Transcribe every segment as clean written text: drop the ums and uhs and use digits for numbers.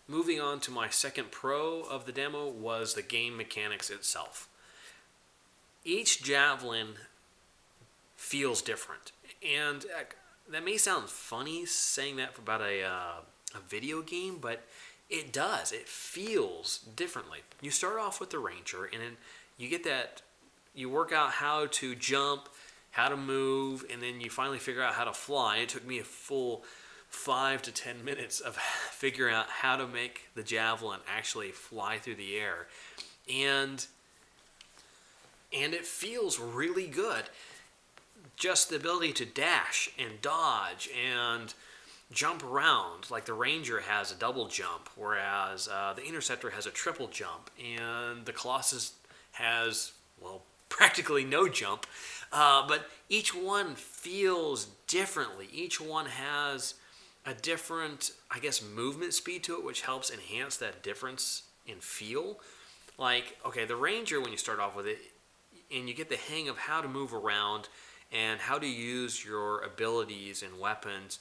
moving on to my second pro of the demo was the game mechanics itself. Each javelin feels different, and that may sound funny saying that about a video game, but it does. It feels differently. You start off with the ranger, and then you get that. You work out how to jump, how to move, and then you finally figure out how to fly. It took me a full 5 to 10 minutes of figuring out how to make the javelin actually fly through the air, and it feels really good. Just the ability to dash and dodge and jump around. Like the ranger has a double jump, whereas the interceptor has a triple jump, and the colossus has, well, practically no jump. But each one feels differently. Each one has a different, I guess, movement speed to it, which helps enhance that difference in feel. Like, okay, the ranger, when you start off with it, and you get the hang of how to move around and how to use your abilities and weapons,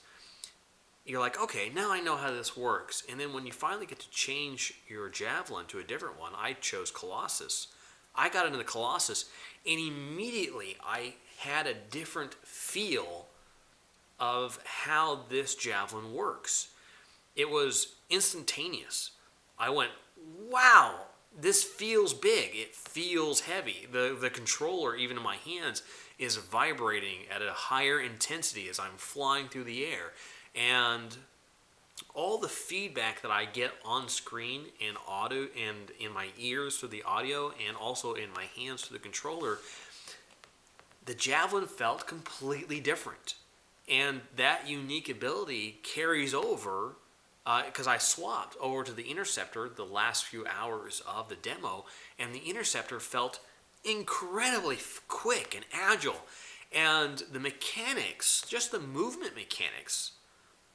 you're like, okay, now I know how this works. And then when you finally get to change your javelin to a different one, I chose Colossus. I got into the Colossus, and immediately I had a different feel of how this javelin works. It was instantaneous. I went, wow, this feels big. It feels heavy. The controller, even in my hands, is vibrating at a higher intensity as I'm flying through the air. And all the feedback that I get on screen in audio and in my ears through the audio and also in my hands through the controller, the javelin felt completely different. And that unique ability carries over because I swapped over to the interceptor the last few hours of the demo, and the interceptor felt incredibly quick and agile. And the mechanics, just the movement mechanics,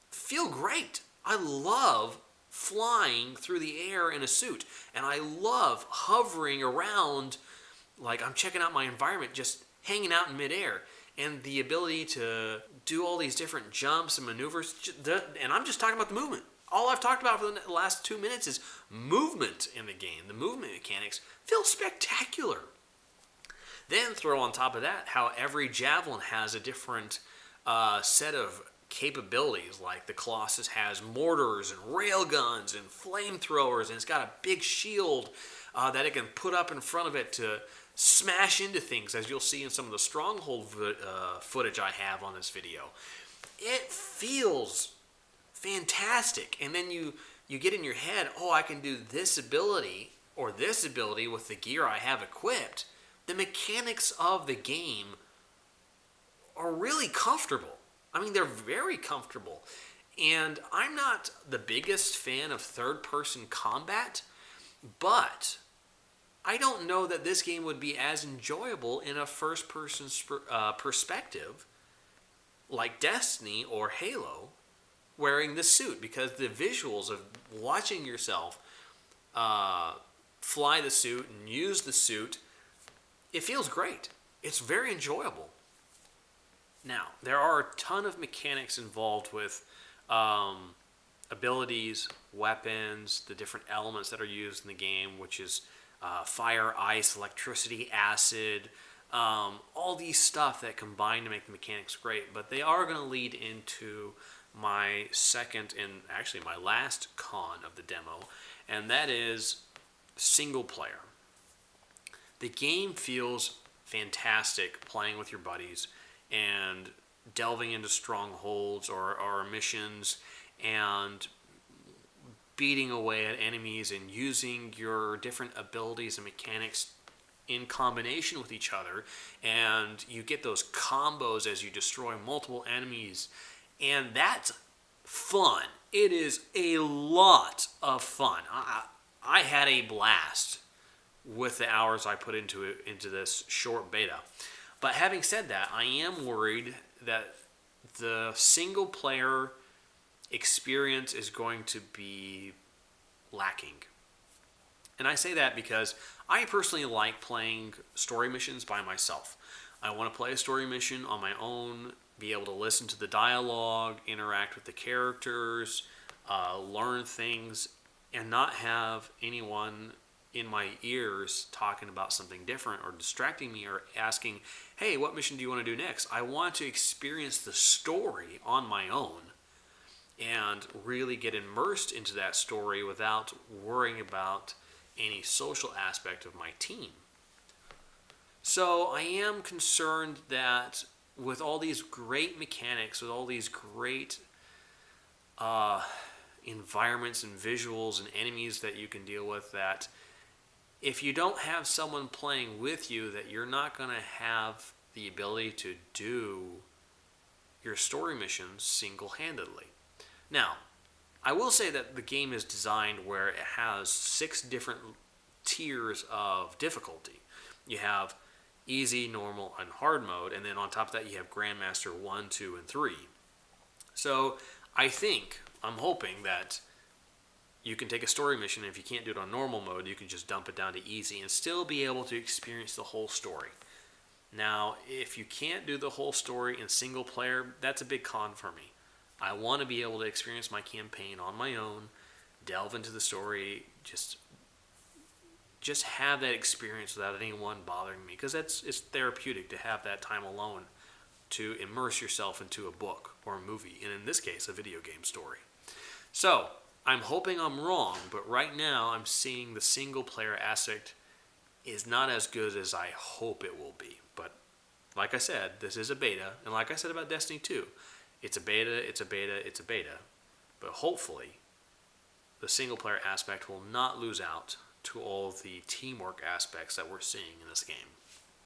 feel great. I love flying through the air in a suit, and I love hovering around like I'm checking out my environment, just hanging out in midair. And the ability to do all these different jumps and maneuvers, and I'm just talking about the movement. All I've talked about for the last 2 minutes is movement in the game. The movement mechanics feel spectacular. Then throw on top of that how every javelin has a different set of capabilities. Like the Colossus has mortars and railguns and flamethrowers, and it's got a big shield that it can put up in front of it to smash into things, as you'll see in some of the stronghold footage I have on this video. It feels fantastic. And then you get in your head, oh, I can do this ability or this ability with the gear I have equipped. The mechanics of the game are really comfortable. I mean, they're very comfortable. And I'm not the biggest fan of third-person combat, but I don't know that this game would be as enjoyable in a first-person perspective like Destiny or Halo wearing the suit, because the visuals of watching yourself fly the suit and use the suit, it feels great. It's very enjoyable. Now, there are a ton of mechanics involved with abilities, weapons, the different elements that are used in the game, which is fire, ice, electricity, acid, all these stuff that combine to make the mechanics great. But they are going to lead into my second and actually my last con of the demo, and that is single player. The game feels fantastic playing with your buddies and delving into strongholds or missions and beating away at enemies and using your different abilities and mechanics in combination with each other, and you get those combos as you destroy multiple enemies, and that's fun. It is a lot of fun. I had a blast with the hours I put into this short beta. But having said that, I am worried that the single player experience is going to be lacking. And I say that because I personally like playing story missions by myself. I want to play a story mission on my own, be able to listen to the dialogue, interact with the characters, learn things and not have anyone in my ears talking about something different or distracting me or asking, hey, what mission do you want to do next? I want to experience the story on my own and really get immersed into that story without worrying about any social aspect of my team. So I am concerned that with all these great mechanics, with all these great environments and visuals and enemies that you can deal with, that if you don't have someone playing with you, that you're not going to have the ability to do your story missions single-handedly. Now, I will say that the game is designed where it has 6 different tiers of difficulty. You have easy, normal, and hard mode, and then on top of that you have Grandmaster 1, 2, and 3. So I'm hoping that you can take a story mission, and if you can't do it on normal mode, you can just dump it down to easy and still be able to experience the whole story. Now, if you can't do the whole story in single player, that's a big con for me. I want to be able to experience my campaign on my own, delve into the story, just have that experience without anyone bothering me, because it's therapeutic to have that time alone to immerse yourself into a book or a movie, and in this case, a video game story. So, I'm hoping I'm wrong, but right now I'm seeing the single player aspect is not as good as I hope it will be. But like I said, this is a beta, and like I said about Destiny 2, it's a beta, it's a beta, it's a beta. But hopefully, the single player aspect will not lose out to all the teamwork aspects that we're seeing in this game.